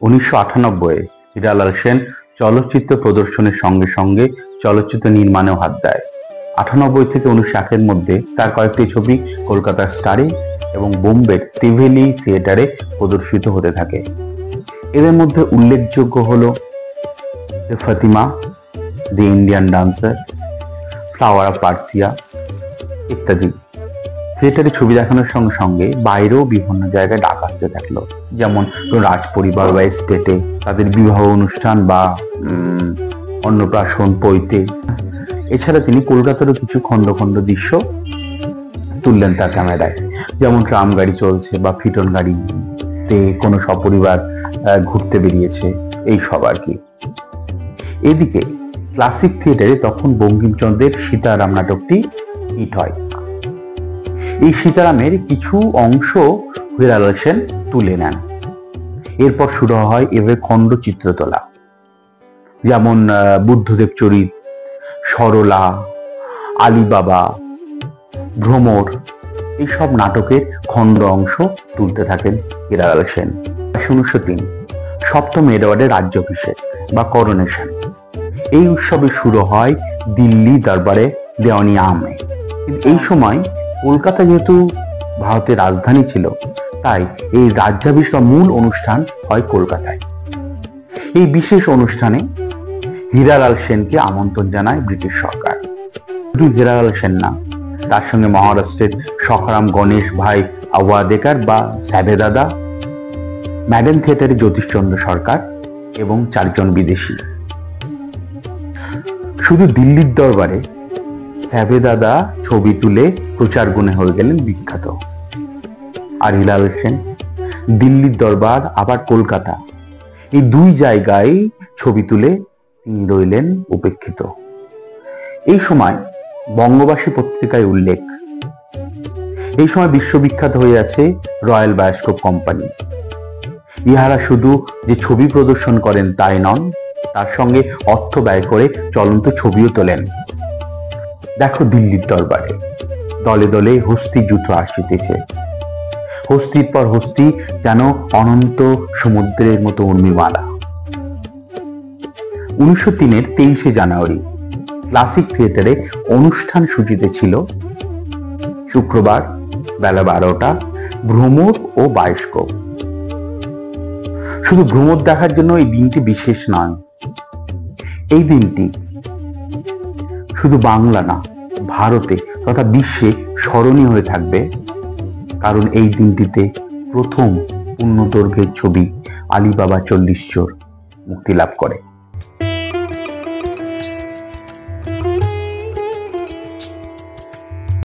1998 হীরালাল সেন চলচ্চিত্র প্রদর্শনের সঙ্গে সঙ্গে চলচ্চিত্র নির্মাণেও হাত দেয়। 98 থেকে 1901 এর মধ্যে তার কয়েকটি ছবি কলকাতার স্টারে এবং বোম্বের ত্রিভেলি থিয়েটারে প্রদর্শিত হতে থাকে। এদের মধ্যে উল্লেখযোগ্য হল Fatima, the Indian dancer, flower of Persia ইত্যাদি। থিয়েটারে ছবি দেখানোর সঙ্গে সঙ্গে বাইরেও বিভিন্ন জায়গায় ডাক আসতে থাকলো, যেমন রাজ পরিবার বা স্টেটে তাদের বিবাহ অনুষ্ঠান বা অন্নপ্রাশন, পৈতে। এছাড়া তিনি কলকাতারও কিছু খণ্ড খণ্ড দৃশ্য তুললেন তার ক্যামেরায়, যেমন ট্রাম গাড়ি চলছে বা ফিটন গাড়িতে কোনো সপরিবার ঘুরতে বেরিয়েছে, এই সব আর কি। এদিকে ক্লাসিক থিয়েটারে তখন বঙ্কিমচন্দ্রের সীতারাম নাটকটি হিট হয়। এই সীতারামের কিছু অংশ হীরালাল সেন তুলে নেন। এরপর শুরু হয় এভাবে খণ্ড চিত্র তোলা, যেমন বুদ্ধদেব চরিত, সরলা, আলিবাবা, ভ্রমর, এইসব নাটকের খণ্ড অংশ তুলতে থাকেন হীরালাল সেন। 1903 সপ্তম এডওয়ার্ডের রাজ্যাভিষেক বা করোনেশন, এই উৎসবে শুরু হয় দিল্লি দরবারে দেওয়ানি আমে। এই সময় কলকাতা যেহেতু ভারতের রাজধানী ছিল, তাই এই রাজ্যাভিষেক মূল অনুষ্ঠান হয় কলকাতায়। এই বিশেষ অনুষ্ঠানে হীরালাল সেনকে আমন্ত্রণ জানায় ব্রিটিশ সরকার। শুধু হীরালাল সেন না, তার সঙ্গে মহারাষ্ট্রের সখারাম গণেশ ভাই আওয়াদেকার বা স্যাবেদাদা, ম্যাডান থিয়েটারে জ্যোতিষচন্দ্র সরকার এবং 4 জন বিদেশি। শুধু দিল্লির দরবারে স্যাবেদাদা ছবি তুলে প্রচার গুণে হয়ে গেলেন বিখ্যাত, আর হীরালাল সেন দিল্লির দরবার আবার কলকাতা, এই দুই জায়গায় ছবি তুলে তিনি রইলেন উপেক্ষিত। এই সময় বঙ্গবাসী পত্রিকায় উল্লেখ, এই সময় বিশ্ববিখ্যাত হয়ে আছে রয়্যাল বায়োস্কোপ কোম্পানি। ইহারা শুধু যে ছবি প্রদর্শন করেন তাই নন, তার সঙ্গে অর্থ ব্যয় করে চলন্ত ছবিও তোলেন। দেখো দিল্লির দরবারে দলে দলে হস্তি জুট আসিতেছে, হস্তির পর হস্তি যেন অনন্ত সমুদ্রের মতো উর্মিমালা। 1903 23 জানুয়ারি ক্লাসিক থিয়েটারে অনুষ্ঠান সূচিতে ছিল শুক্রবার বেলা 12টা ভ্রমর ও বায়োস্কোপ। শুধু ভ্রমর দেখার জন্য এই দিনটি বিশেষ নয়, এই দিনটি শুধু বাংলা না, ভারতে তথা বিশ্বে স্মরণীয় হয়ে থাকবে, কারণ এই দিনটিতে প্রথম পূর্ণদৈর্ঘ্যের ছবি আলিবাবা 40 চোর মুক্তি লাভ করে।